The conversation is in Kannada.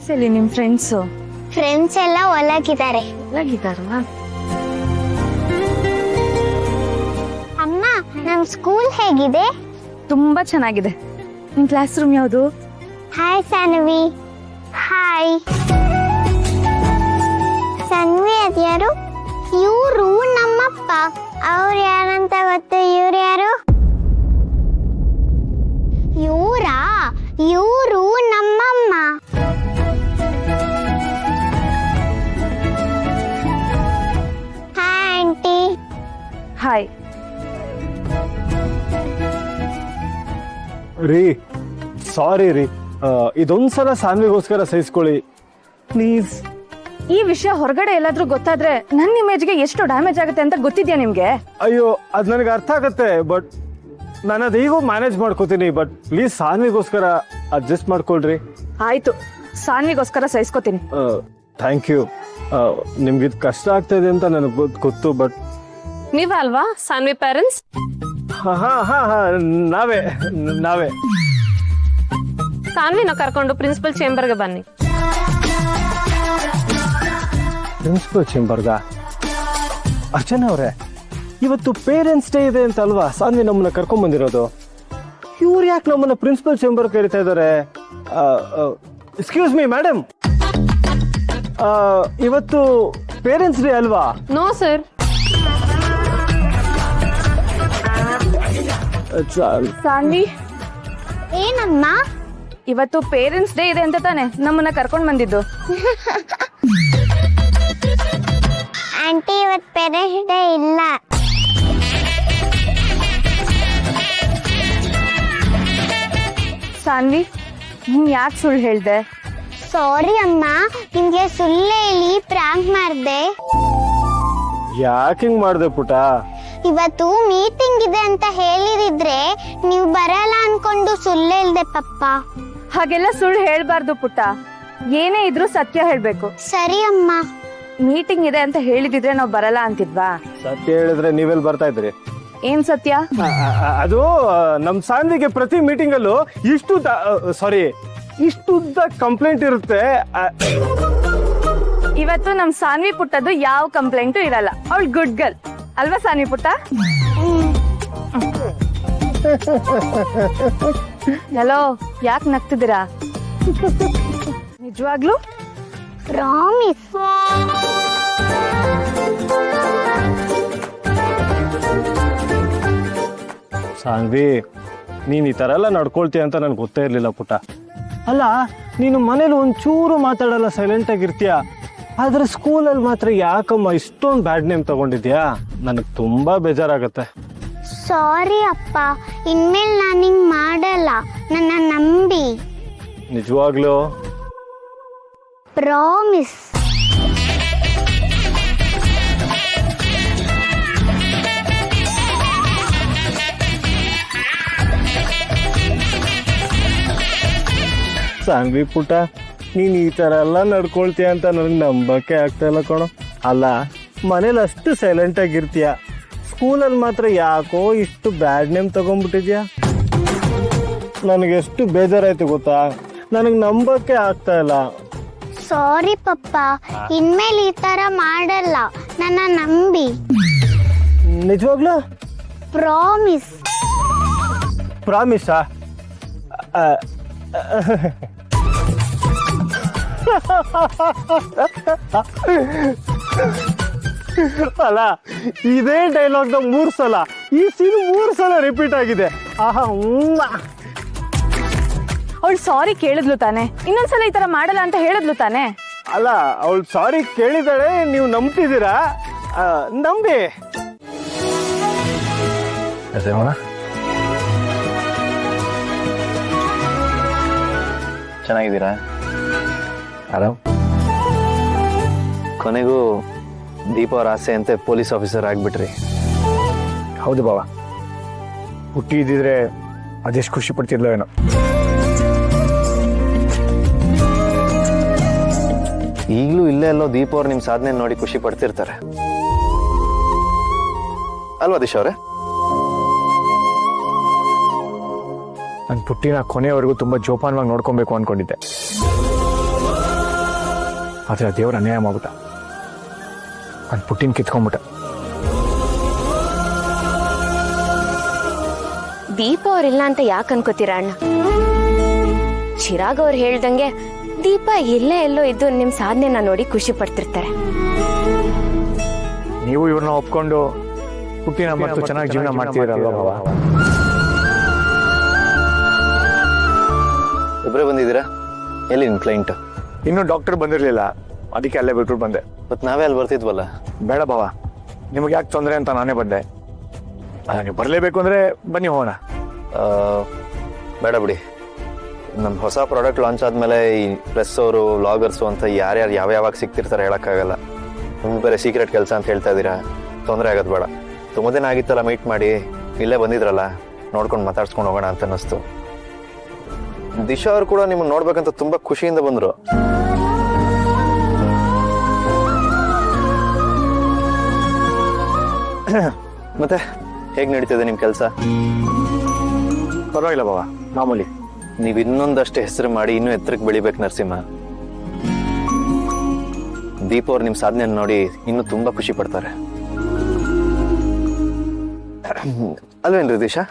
ಫ್ರೆಂಡ್ಸ್ ಎಲ್ಲಿ ನಿಮ್ ಫ್ರೆಂಡ್ಸು? ಫ್ರೆಂಡ್ಸ್ ಎಲ್ಲ ಒಳಗಿದ್ದಾರೆ. ಅಮ್ಮ, ನಮ್ ಸ್ಕೂಲ್ ಹೇಗಿದೆ? ತುಂಬಾ ಚೆನ್ನಾಗಿದೆ. ನಿಮ್ ಕ್ಲಾಸ್ ರೂಮ್ ಯಾವುದು? ಹಾಯ್ ಸಾನ್ವಿ. ಹಾಯ್ ಸಾನ್ವಿ, ಅದ್ಯಾರು? ಇವರು ನಮ್ಮಪ್ಪ. ಅವ್ರು ಯಾರಂತ ಗೊತ್ತು? ಇವ್ರು ಯಾರು? ಇವರು ನಮ್ಮಮ್ಮ. Hi aunty. ಹಾಯ್. ರೀ, ಸಾರಿ ರೀ, ಇದೊಂದ್ಸಲ ಸಾನ್ವಿಗೋಸ್ಕರ ಸಹಿಸ್ಕೊಳ್ಳಿ ಪ್ಲೀಸ್. ಈ ವಿಷಯ ಹೊರಗಡೆ ಎಲ್ಲಾದ್ರೂ ಗೊತ್ತಾದ್ರೆ ನನ್ನ ಇಮೇಜ್ಗೆ ಎಷ್ಟು ಡ್ಯಾಮೇಜ್ ಆಗುತ್ತೆ ಅಂತ ಗೊತ್ತಿದ್ಯಾ ನಿಮ್ಗೆ? ಅಯ್ಯೋ, ಅದ್ ನನಗೆ ಅರ್ಥ ಆಗತ್ತೆ, ಬಟ್ ನಾನು ಅದೀಗೂ ಮ್ಯಾನೇಜ್ ಮಾಡ್ಕೋತೀನಿ. ಬಟ್ ಪ್ಲೀಸ್ ಸಾನ್ವಿಗೋಸ್ಕರ ಅಡ್ಜಸ್ಟ್ ಮಾಡ್ಕೊಳ್ರಿ. ಆಯ್ತು, ಸಾನ್ವಿಗೋಸ್ಕರ ಸಹಿಸ್ಕೋತೀನಿ. Thank you. ನಿಮ್ಗೆ ಇದು ಕಷ್ಟ ಆಗ್ತಾ ಇದೆ ಅಂತ ನನಗೆ ಗೊತ್ತು, ಬಟ್ ನೀವ ಅಲ್ವಾ ಸಾನ್ವಿ ಪೇರೆಂಟ್ಸ್? ಹಾ ನಾವೇ. ಸಾನ್ವಿನ ಕರ್ಕೊಂಡು ಪ್ರಿನ್ಸಿಪಲ್ ಚೇಂಬರ್ಗೆ ಬನ್ನಿ. ಪ್ರಿನ್ಸಿಪಲ್ ಚೇಂಬರ್ಗ? ಅರ್ಚನಾ ಅವರೇ, ಇವತ್ತು ಪೇರೆಂಟ್ಸ್ ಡೇ ಇದೆ ಅಂತ ಅಲ್ವಾ ಸಾನ್ವಿ ನಮ್ಮನ್ನ ಕರ್ಕೊಂಡ್ ಬಂದಿರೋದು? ಇವ್ರು ಯಾಕೆ ನಮ್ಮನ್ನ ಪ್ರಿನ್ಸಿಪಲ್ ಚೇಂಬರ್ ಕರೀತಾ ಇದ್ದಾರೆ? ಎಕ್ಸ್ಕ್ಯೂಸ್ ಮೀ ಮೇಡಮ್, ಇವತ್ತು ಪೇರೆಂಟ್ಸ್ ಡೇ ಅಲ್ವಾ? No sir. ಸಾನ್ವಿ, ಏನಮ್ಮ? ಇವತ್ತು ಪೇರೆಂಟ್ಸ್ ಡೇ ಇದೆ ಅಂತ ತಾನೆ ನಮ್ಮನ್ನ ಕರ್ಕೊಂಡ್ ಬಂದಿದ್ದು? ಆಂಟಿ, ಇವತ್ತು ಪೇರೆಂಟ್ಸ್ ಡೇ ಇಲ್ಲ. ಸಾನ್ವಿ, ನೀನ್ ಯಾಕೆ ಸುಳ್ಳು ಹೇಳ್ದೆ? ಸಾರಿ ಅಮ್ಮ, ನಿಮ್ಗೆ ಸುಳ್ಳು ಹೇಳಿ ಪ್ರಾಂಕ್ ಮಾಡ್ದೆ. ಯಾಕೆ ಹಿಂಗ್ ಮಾಡ್ದೆ ಪುಟ? ಇವತ್ತು ಮೀಟಿಂಗ್ ಇದೆ ಅಂತ ಹೇಳಿದಿದ್ರೆ ನೀವು ಬರಲ್ಲ ಅನ್ಕೊಂಡು ಸುಳ್ಳು ಹೇಳ್ದೆ ಪಪ್ಪ. ಹಾಗೆಲ್ಲ ಸುಳ್ಳು ಹೇಳ್ಬಾರ್ದು ಪುಟ್ಟ. ಏನೇ ಇದ್ರೂ ಸತ್ಯ ಹೇಳ್ಬೇಕು. ಸರಿ ಅಮ್ಮ. ಮೀಟಿಂಗ್ ಇದೆ ಅಂತ ಹೇಳಿದಿದ್ರೆ ನಾವು ಬರಲ್ಲ ಅಂತಿದ್ವಾ? ಸತ್ಯ ಹೇಳಿದ್ರೆ ನೀವೆಲ್ಲಿ ಬರ್ತಾ ಇದ್ರಿ? ಏನ್ ಸತ್ಯ? ಅದು ನಮ್ ಸಾನ್ವಿಗೆ ಪ್ರತಿ ಮೀಟಿಂಗ್ ಅಲ್ಲೂ ಇಷ್ಟುದ್ದ ಕಂಪ್ಲೇಂಟ್ ಇರುತ್ತೆ. ಇವತ್ತು ನಮ್ ಸಾನ್ವಿ ಪುಟ್ಟದ್ದು ಯಾವ ಕಂಪ್ಲೇಂಟು ಇರಲ್ಲ. ಅವಳು ಗುಡ್ ಗರ್ಲ್ ಅಲ್ವಾ ಸಾನ್ವಿ ಪುಟ್ಟ? ಹಲೋ, ಯಾಕೆ ನಗ್ತಿದ್ದೀರಾ? ನಿಜವಾಗ್ಲೂ? ಪ್ರಾಮಿಸ್. ಸಾನ್ವಿ, ನೀನ್ ಈ ತರ ಎಲ್ಲ ನಡ್ಕೊಳ್ತೀಯ ಅಂತ ನನ್ಗೆ ಗೊತ್ತೇ ಇರ್ಲಿಲ್ಲ ಪುಟ್ಟ. ಅಲ್ಲ, ನೀನು ಮನೇಲಿ ಒಂಚೂರು ಮಾತಾಡಲ್ಲ, ಸೈಲೆಂಟ್ ಆಗಿರ್ತೀಯ. ಆದ್ರೆ ಸ್ಕೂಲಲ್ಲಿ ಮಾತ್ರ ಯಾಕಮ್ಮ ಇಷ್ಟೊಂದು ಬ್ಯಾಡ್ ನೇಮ್ ತಗೊಂಡಿದ್ಯಾ? ನನಗೆ ತುಂಬಾ ಬೇಜಾರಾಗತ್ತೆ. ಸಾರಿ ಅಪ್ಪ, ಇನ್ಮೇಲೆ ನಾನು ಹಿಂಗ್ ಮಾಡಲ್ಲ, ನನ್ನ ನಂಬಿ. ನಿಜವಾಗ್ಲೂ? ಪ್ರಾಮಿಸ್. ಸಾನ್ವಿ ಪುಟ, ನೀನ್ ಈ ತರ ಎಲ್ಲ ನಡ್ಕೊಳ್ತೀಯ ಅಂತ ನನಗೆ ನಂಬಕ್ಕೆ ಆಗ್ತಾ ಇಲ್ಲ ಕಣೋ. ಅಲ್ಲ, ಮನೇಲಿ ಅಷ್ಟು ಸೈಲೆಂಟ್ ಆಗಿರ್ತೀಯ, ಸ್ಕೂಲಲ್ಲಿ ಮಾತ್ರ ಯಾಕೋ ಇಷ್ಟು ಬ್ಯಾಡ್ ನೇಮ್ ತಗೊಂಡ್ಬಿಟ್ಟಿದ್ಯಾ? ನನಗೆ ಎಷ್ಟು ಬೇಜಾರಾಯ್ತು ಗೊತ್ತಾ? ನನಗೆ ನಂಬಕ್ಕೆ ಆಗ್ತಾ ಇಲ್ಲ. ಸಾರಿ ಪಪ್ಪ, ಇನ್ಮೇಲೆ ಈ ತರ ಮಾಡಲ್ಲ, ನನ್ನ ನಂಬಿ. ನಿಜವಾಗ್ಲೂ? ಪ್ರಾಮಿಸ್. ಪ್ರಾಮಿಸಾ? ಅಲ್ಲ, ಇದೇ ಡೈಲಾಗ್ನ 3 ಸಲ, ಈ ಸೀನ್ 3 ಸಲ ರಿಪೀಟ್ ಆಗಿದೆ. ಅವಳು ಸಾರಿ ಕೇಳಿದ್ಲು ತಾನೆ? ಇನ್ನೊಂದ್ಸಲ ಈ ತರ ಮಾಡಲ್ಲ ಅಂತ ಹೇಳಿದ್ಲು ತಾನೆ? ಅಲ್ಲ, ಅವಳು ಸಾರಿ ಕೇಳಿದಾಳೆ, ನೀವು ನಂಬ್ತಿದ್ದೀರಾ? ನಂಬಿ. ಚೆನ್ನಾಗಿದ್ದೀರಾ? ಆರಾಮ್. ಕೊನೆಗೂ ದೀಪ ಅವ್ರ ಆಸೆ ಅಂತೆ ಪೊಲೀಸ್ ಆಫೀಸರ್ ಆಗ್ಬಿಟ್ರಿ. ಹೌದು ಬಾವ, ಹುಟ್ಟಿದ್ರೆ ಅದೆಷ್ಟು ಖುಷಿ ಪಡ್ತಿರ್ಲೋ ಏನೋ. ಈಗಲೂ ಇಲ್ಲೇ ಎಲ್ಲೋ ದೀಪ ಅವ್ರು ನಿಮ್ಮ ಸಾಧನೆ ನೋಡಿ ಖುಷಿ ಪಡ್ತಿರ್ತಾರೆ ಅಲ್ವಾ ದಿಶಾ ಅವರೇ? ನನ್ನ ಪುಟ್ಟಿನ ಕೊನೆಯವರೆಗೂ ತುಂಬಾ ಜೋಪಾನವಾಗಿ ನೋಡ್ಕೊಬೇಕು ಅನ್ಕೊಂಡಿದ್ದೆ. ಆದರೆ ಆ ದೇವ್ರ ಅನ್ಯಾಯ ಮಾಡ್ಬಿಟ್ಟ. ನನ್ನ ಪುಟ್ಟಿನ ಕಿತ್ಕೊಂಡ್ಬಿಟ್ಟ. ದೀಪ ಅವ್ರಿಲ್ಲ ಅಂತ ಯಾಕೆ ಅನ್ಕೋತೀರಾ ಅಣ್ಣ? ಚಿರಾಗ್ ಅವ್ರು ಹೇಳ್ದಂಗೆ ದೀಪ ಎಲ್ಲೇ ಎಲ್ಲೋ ಇದ್ದು ನಿಮ್ ಸಾಧನೆನ ನೋಡಿ ಖುಷಿ ಪಡ್ತಿರ್ತಾರೆ. ನೀವು ಇವ್ರನ್ನ ಒಪ್ಕೊಂಡು ಪುಟ್ಟಿನ ಮತ್ತು ಚೆನ್ನಾಗಿ ಜೀವನ ಮಾಡ್ತಿದ್ದೀರಲ್ವಾ ಭಾವ? ಇಬ್ಬರೇ ಬಂದಿದ್ದೀರಾ? ಎಲ್ಲಿ ನಿಮ್ಮ ಕ್ಲೈಂಟ್? ಇನ್ನೂ ಡಾಕ್ಟರ್ ಬಂದಿರಲಿಲ್ಲ, ಅದಕ್ಕೆ ಅಲ್ಲೇ ಬಿಟ್ಬಿಟ್ಟು ಬಂದೆ. ಮತ್ತು ನಾವೇ ಅಲ್ಲಿ ಬರ್ತಿದ್ವಲ್ಲ. ಬೇಡ ಭಾವ, ನಿಮಗೆ ಯಾಕೆ ತೊಂದರೆ ಅಂತ ನಾನೇ ಬಂದೆ. ನೀವು ಬರಲೇಬೇಕು ಅಂದರೆ ಬನ್ನಿ ಹೋಗೋಣ. ಬೇಡ ಬಿಡಿ, ನಮ್ಮ ಹೊಸ ಪ್ರಾಡಕ್ಟ್ ಲಾಂಚ್ ಆದಮೇಲೆ ಈ ಪ್ರೆಸ್ ಅವರು ವ್ಲಾಗರ್ಸು ಅಂತ ಯಾರ್ಯಾರು ಯಾವ್ಯಾವಾಗ ಸಿಗ್ತಿರ್ತಾರೆ ಹೇಳೋಕ್ಕಾಗಲ್ಲ. ನಿಮ್ಗೆ ಬೇರೆ ಸೀಕ್ರೆಟ್ ಕೆಲಸ ಅಂತ ಹೇಳ್ತಾ ಇದ್ದೀರಾ, ತೊಂದರೆ ಆಗೋದು ಬೇಡ. ತುಂಬ ದಿನ ಆಗಿತ್ತಲ್ಲ ಮೀಟ್ ಮಾಡಿ, ಇಲ್ಲೇ ಬಂದಿದ್ರಲ್ಲ, ನೋಡ್ಕೊಂಡು ಮಾತಾಡ್ಸ್ಕೊಂಡು ಹೋಗೋಣ ಅಂತ ಅನ್ನಿಸ್ತು. ದಿಶಾ ಅವರು ಕೂಡ ನಿಮ್ಮನ್ನು ನೋಡ್ಬೇಕಂತ ತುಂಬ ಖುಷಿಯಿಂದ ಬಂದರು. ಮತ್ತೆ ಹೇಗೆ ನಡೀತಿದೆ ನಿಮ್ಮ ಕೆಲಸ? ಪರವಾಗಿಲ್ಲ ಭಾವ, ಮಾಮೂಲಿ. ನೀವು ಇನ್ನೊಂದಷ್ಟು ಹೆಸರು ಮಾಡಿ ಇನ್ನೂ ಎತ್ತರಕ್ಕೆ ಬೆಳಿಬೇಕು ನರಸಿಂಹ. ದೀಪ ಅವ್ರು ನಿಮ್ಮ ಸಾಧನೆಯನ್ನು ನೋಡಿ ಇನ್ನೂ ತುಂಬಾ ಖುಷಿ ಪಡ್ತಾರೆ ಅಲ್ವೇನ್ರಿ ದಿಶಾ?